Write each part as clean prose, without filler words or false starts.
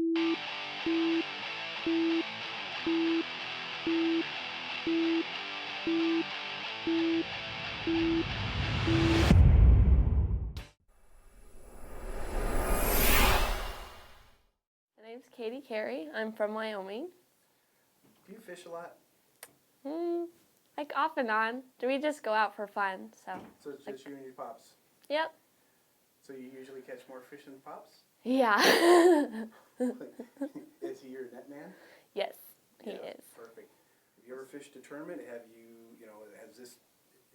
My name's Katy, Carey. I'm from Wyoming. Do you fish a lot? Like off and on. We just go out for fun, so. So it's just you and your pops? Yep. So you usually catch more fish than pops? Yeah. Is he your net man? Yes, he Yeah, is. Perfect. Have you ever fished a tournament? Have you know,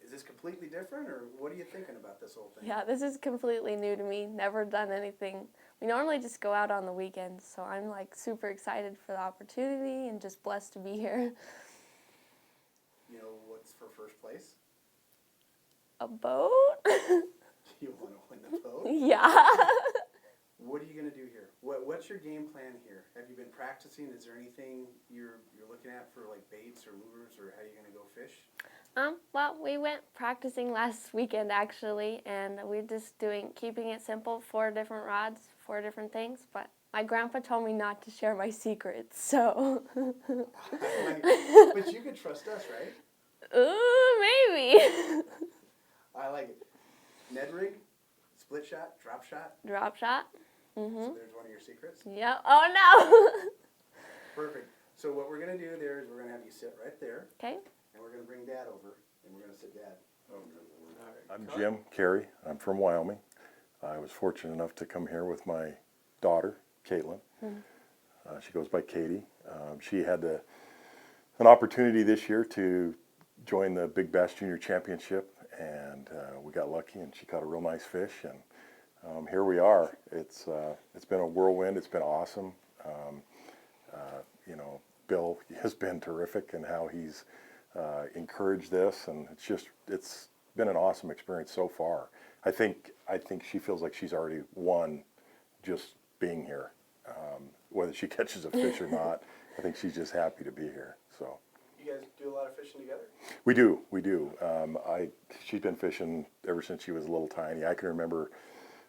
is this completely different, or what are you thinking about this whole thing? Yeah, this is completely new to me. Never done anything. We normally just go out on the weekends, so I'm like super excited for the opportunity and just blessed to be here. You know what's for first place? A boat? You want to win the boat? Yeah. What are you going to do here? What's your game plan here? Have you been practicing? Is there anything you're looking at for like baits or lures, or how are you going to go fish? Well, we went practicing last weekend actually, and we're just keeping it simple, 4 different rods, 4 different things, but my grandpa told me not to share my secrets, so. But you could trust us, right? Maybe. I like it. Ned rig, split shot, drop shot. Drop shot. So there's one of your secrets. Yeah. Oh no. Perfect. So what we're going to do there is we're going to have you sit right there. Okay. And we're going to bring Dad over, and we're going to sit Dad. I'm Jim, Carey. I'm from Wyoming. I was fortunate enough to come here with my daughter, Caitlin. She goes by Katy. She had an opportunity this year to join the Big Bass Junior Championship, and we got lucky, and she caught a real nice fish, and here we are. It's been a whirlwind. It's been awesome. You know, Bill has been terrific in how he's encouraged this, and it's been an awesome experience so far. I think she feels like she's already won just being here. Whether she catches a fish or not, I think she's just happy to be here. So. You guys do a lot of fishing together? We do. She's been fishing ever since she was a little tiny. I can remember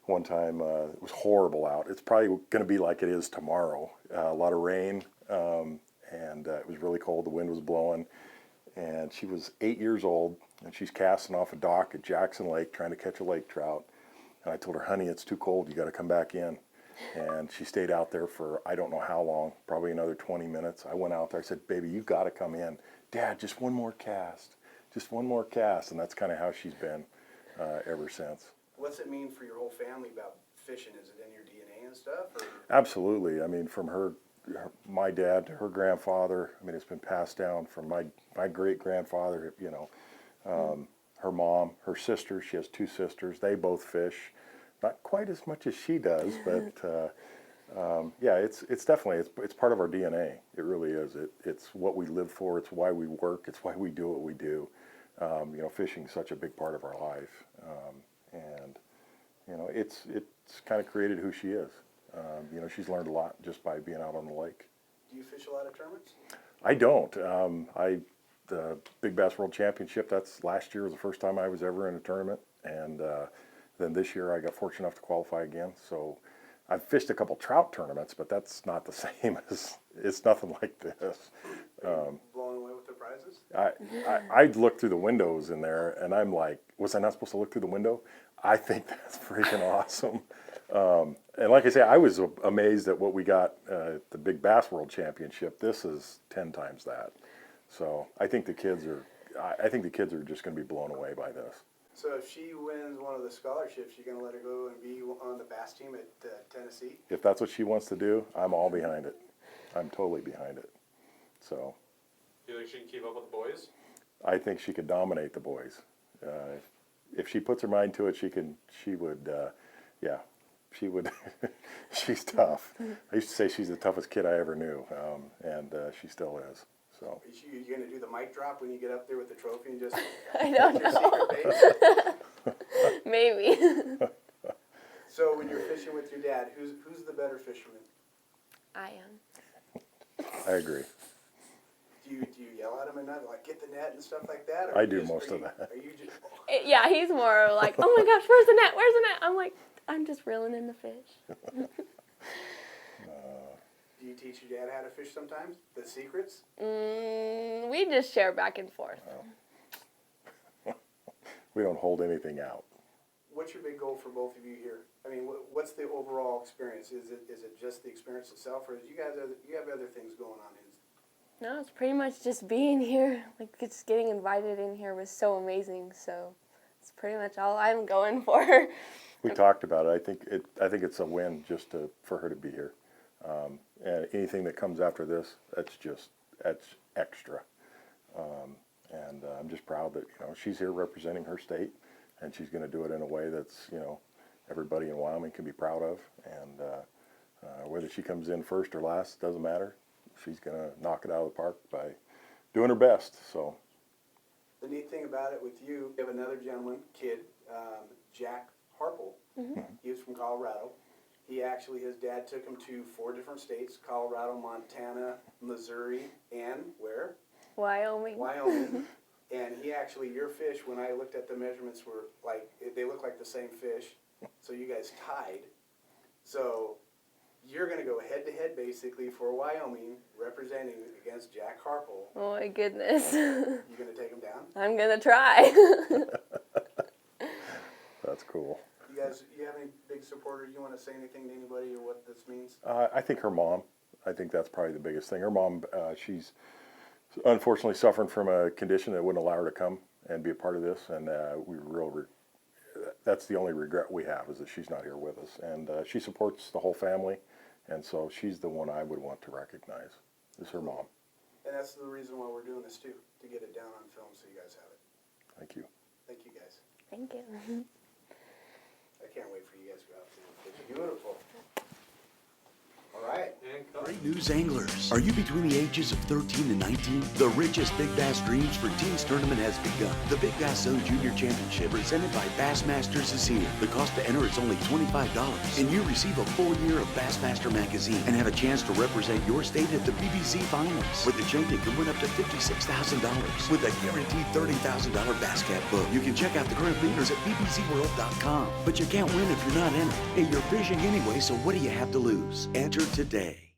one time it was horrible out. It's probably going to be like it is tomorrow. A lot of rain, and it was really cold. The wind was blowing, and she was 8 years old, and she's casting off a dock at Jackson Lake trying to catch a lake trout. And I told her, honey, it's too cold. You got to come back in. And she stayed out there for I don't know how long, probably another 20 minutes. I went out there. I said, baby, you got to come in. Dad, just one more cast. Just one more cast. And that's kind of how she's been ever since. What's it mean for your whole family about fishing? Is it in your DNA and stuff? Or? Absolutely. I mean, from my dad to her grandfather. I mean, it's been passed down from my great-grandfather, you know. Her mom, her sister, she has 2 sisters. They both fish. Not quite as much as she does, but yeah, it's definitely, it's part of our DNA. It really is. It's what we live for. It's why we work. It's why we do what we do. You know, fishing is such a big part of our life. And, you know, it's kind of created who she is. You know, she's learned a lot just by being out on the lake. Do you fish a lot of tournaments? I don't. The Big Bass World Championship, that's last year was the first time I was ever in a tournament. And then this year I got fortunate enough to qualify again. So I've fished a couple trout tournaments, but that's not the same as, it's nothing like this. Are you blown away with the prizes? I'd look through the windows in there, and I'm like, was I not supposed to look through the window? I think that's freaking awesome. And like I say, I was amazed at what we got at the Big Bass World Championship. This is 10 times that. So I think the kids are just going to be blown away by this. So if she wins one of the scholarships, you're going to let her go and be on the bass team at Tennessee? If that's what she wants to do, I'm all behind it. I'm totally behind it. So. Do you think she can keep up with the boys? I think she could dominate the boys. If she puts her mind to it, she would, yeah, she would. She's tough. I used to say she's the toughest kid I ever knew, and she still is. So. You going to do the mic drop when you get up there with the trophy and just I don't your know. secret bait? Maybe. So when you're fishing with your dad, who's the better fisherman? I am. I agree. Do you yell at him and not like get the net and stuff like that? Or I do most of that. Are you just? Yeah, he's more like, oh my gosh, where's the net? Where's the net? I'm like, I'm just reeling in the fish. Do you teach your dad how to fish sometimes? The secrets? We just share back and forth. We don't hold anything out. What's your big goal for both of you here? I mean, what's the overall experience? Is it just the experience itself, or do you have other things going on? No, it's pretty much just being here. Like, just getting invited in here was so amazing. So it's pretty much all I'm going for. We talked about it. I think it's a win just for her to be here. And anything that comes after this, that's extra. And I'm just proud that she's here representing her state, and she's going to do it in a way that's everybody in Wyoming can be proud of. And whether she comes in first or last doesn't matter. She's going to knock it out of the park by doing her best. So The neat thing about it with you have another gentleman, kid, Jack Harple. Mm-hmm. He was from Colorado. His dad took him to 4 different states: Colorado, Montana, Missouri, and where? Wyoming. And your fish, when I looked at the measurements, were they look like the same fish. So you guys tied. So you're going to go head-to-head, basically, for Wyoming, representing against Jack Harple. Oh, my goodness. You going to take him down? I'm going to try. that's cool. You have any big supporters? You want to say anything to anybody or what this means? I think her mom. I think that's probably the biggest thing. Her mom, she's unfortunately suffering from a condition that wouldn't allow her to come and be a part of this, and that's the only regret we have, is that she's not here with us. And she supports the whole family, and so she's the one I would want to recognize, is her mom. And that's the reason why we're doing this too, to get it down on film so you guys have it. Thank you. Thank you guys. Thank you. I can't wait for you guys to go out there. It's beautiful. All right. And cut. Great news, anglers. Are you between the ages of 13 and 19? The richest Big Bass Dreams for Teens tournament has begun. The Big Bass Zone Junior Championship, presented by Bassmasters, is here. The cost to enter is only $25, and you receive a full year of Bassmaster magazine and have a chance to represent your state at the BBZ finals, where the champion can win up to $56,000 with a guaranteed $30,000 bass cap book. You can check out the current leaders at bbzworld.com, but you can't win if you're not in it. Hey, you're fishing anyway, so what do you have to lose? Enter today.